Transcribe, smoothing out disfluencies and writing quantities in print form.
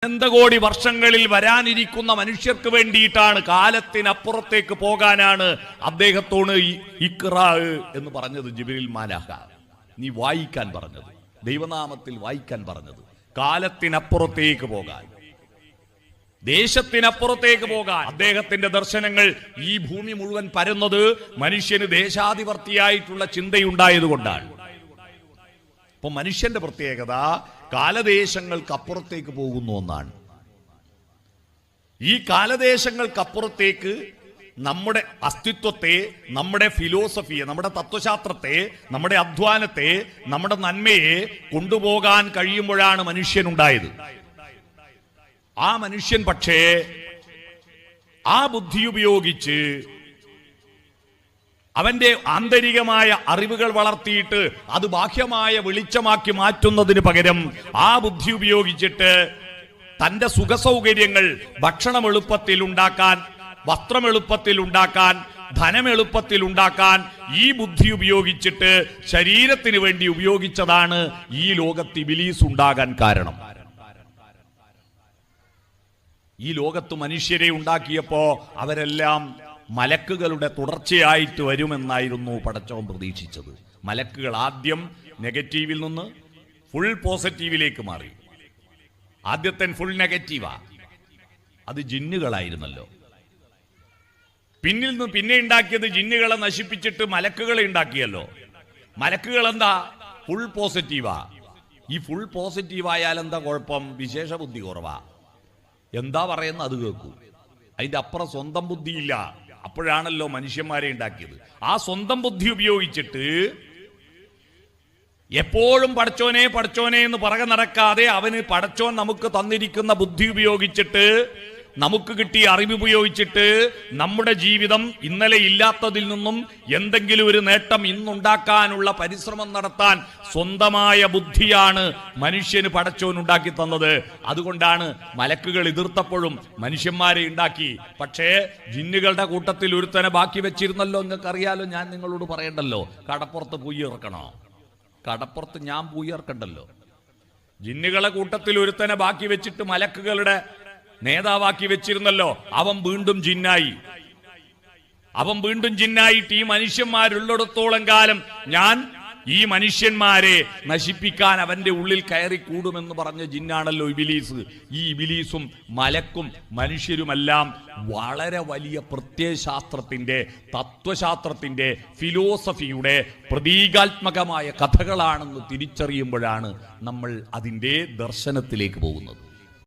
അനന്തകോടി വർഷങ്ങളിൽ വരാനിരിക്കുന്ന മനുഷ്യർക്ക് വേണ്ടിയിട്ടാണ്, കാലത്തിനപ്പുറത്തേക്ക് പോകാനാണ് അദ്ദേഹത്തോട് ഇഖ്റാ എന്ന് പറഞ്ഞത്. ജിബ്രീൽ മാലാഖ നീ വായിക്കാൻ പറഞ്ഞത്, ദൈവനാമത്തിൽ വായിക്കാൻ പറഞ്ഞത്, കാലത്തിനപ്പുറത്തേക്ക് പോകാൻ, ദേശത്തിനപ്പുറത്തേക്ക് പോകാൻ. അദ്ദേഹത്തിന്റെ ദർശനങ്ങൾ ഈ ഭൂമി മുഴുവൻ പരന്നത് മനുഷ്യന് ദേശാധിപത്യമായിട്ടുള്ള ചിന്തയുണ്ടായതുകൊണ്ടാണ്. ഇപ്പൊ മനുഷ്യന്റെ പ്രത്യേകത കാലദേശങ്ങൾക്കപ്പുറത്തേക്ക് പോകുന്നു എന്നാണ്. ഈ കാലദേശങ്ങൾക്കപ്പുറത്തേക്ക് നമ്മുടെ അസ്തിത്വത്തെ, നമ്മുടെ ഫിലോസഫിയെ, നമ്മുടെ തത്വശാസ്ത്രത്തെ, നമ്മുടെ അധ്വാനത്തെ, നമ്മുടെ നന്മയെ കൊണ്ടുപോകാൻ കഴിയുമ്പോഴാണ് മനുഷ്യനുണ്ടായത്. ആ മനുഷ്യൻ പക്ഷേ ആ ബുദ്ധി ഉപയോഗിച്ച് അവന്റെ ആന്തരികമായ അറിവുകൾ വളർത്തിയിട്ട് അത് ബാഹ്യമായ വെളിച്ചമാക്കി മാറ്റുന്നതിന് പകരം ആ ബുദ്ധി ഉപയോഗിച്ചിട്ട് തന്റെ സുഖസൗകര്യങ്ങൾ, ഭക്ഷണം എളുപ്പത്തിൽ ഉണ്ടാക്കാൻ, വസ്ത്രം എളുപ്പത്തിൽ ഉണ്ടാക്കാൻ, ധനം എളുപ്പത്തിൽ ഉണ്ടാക്കാൻ ഈ ബുദ്ധി ഉപയോഗിച്ചിട്ട് ശരീരത്തിന് വേണ്ടി ഉപയോഗിച്ചതാണ് ഈ ലോകത്ത് ഇബ്ലീസ് ഉണ്ടാകാൻ കാരണം. ഈ ലോകത്ത് മനുഷ്യരെ ഉണ്ടാക്കിയപ്പോ അവരെല്ലാം മലക്കുകളുടെ തുടർച്ചയായിട്ട് വരുമെന്നായിരുന്നു പടച്ചവൻ പ്രതീക്ഷിച്ചത്. മലക്കുകൾ ആദ്യം നെഗറ്റീവിൽ നിന്ന് ഫുൾ പോസിറ്റീവിലേക്ക് മാറി. ആദ്യത്തെ ഫുൾ നെഗറ്റീവാ, അത് ജിന്നുകളായിരുന്നല്ലോ. പിന്നിൽ നിന്ന് പിന്നെ ഉണ്ടാക്കിയത് ജിന്നുകളെ നശിപ്പിച്ചിട്ട് മലക്കുകളെ ഉണ്ടാക്കിയല്ലോ. മലക്കുകൾ എന്താ? ഫുൾ പോസിറ്റീവാ. ഈ ഫുൾ പോസിറ്റീവായാൽ എന്താ കുഴപ്പം? വിശേഷ ബുദ്ധി കുറവാ. എന്താ പറയുന്നത് അത് കേൾക്കൂ. അതിന്റെ അപ്പുറം സ്വന്തം ബുദ്ധിയില്ല. അപ്പോഴാണല്ലോ മനുഷ്യന്മാരെ ഉണ്ടാക്കിയത്. ആ സ്വന്തം ബുദ്ധി ഉപയോഗിച്ചിട്ട് എപ്പോഴും പടച്ചോനെ പടച്ചോനെ എന്ന് പറക നടക്കാതെ അവന് പടച്ചോൻ നമുക്ക് തന്നിരിക്കുന്ന ബുദ്ധി ഉപയോഗിച്ചിട്ട്, നമുക്ക് കിട്ടിയ അറിവ് ഉപയോഗിച്ചിട്ട് നമ്മുടെ ജീവിതം ഇന്നലെ ഇല്ലാത്തതിൽ നിന്നും എന്തെങ്കിലും ഒരു നേട്ടം ഇന്നുണ്ടാക്കാനുള്ള പരിശ്രമം നടത്താൻ സ്വന്തമായ ബുദ്ധിയാണ് മനുഷ്യന് പടച്ചോൻ ഉണ്ടാക്കി തന്നത്. അതുകൊണ്ടാണ് മലക്കുകൾ എതിർത്തപ്പോഴും മനുഷ്യന്മാരെ ഉണ്ടാക്കി. പക്ഷേ ജിന്നുകളുടെ കൂട്ടത്തിൽ ഒരുത്തനെ ബാക്കി വെച്ചിരുന്നല്ലോ. നിങ്ങൾക്കറിയാലോ, ഞാൻ നിങ്ങളോട് പറയണ്ടല്ലോ. കടപ്പുറത്ത് പൂയിറക്കണോ? കടപ്പുറത്ത് ഞാൻ പൂയിറക്കണ്ടല്ലോ. ജിന്നുകളെ കൂട്ടത്തിൽ ഒരുത്തനെ ബാക്കി വെച്ചിട്ട് മലക്കുകളുടെ നേതാവാക്കി വെച്ചിരുന്നല്ലോ. അവൻ വീണ്ടും ജിന്നായിട്ട് ഈ മനുഷ്യന്മാരുള്ളിടത്തോളം കാലം ഞാൻ ഈ മനുഷ്യന്മാരെ നശിപ്പിക്കാൻ അവന്റെ ഉള്ളിൽ കയറി കൂടുമെന്ന് പറഞ്ഞ ജിന്നാണല്ലോ ഇബ്ലീസ്. ഈ ഇബ്ലീസും മലക്കും മനുഷ്യരുമെല്ലാം വളരെ വലിയ പ്രത്യയശാസ്ത്രത്തിന്റെ, തത്വശാസ്ത്രത്തിന്റെ, ഫിലോസഫിയുടെ പ്രതീകാത്മകമായ കഥകളാണെന്ന് തിരിച്ചറിയുമ്പോഴാണ് നമ്മൾ അതിന്റെ ദർശനത്തിലേക്ക് പോകുന്നത്.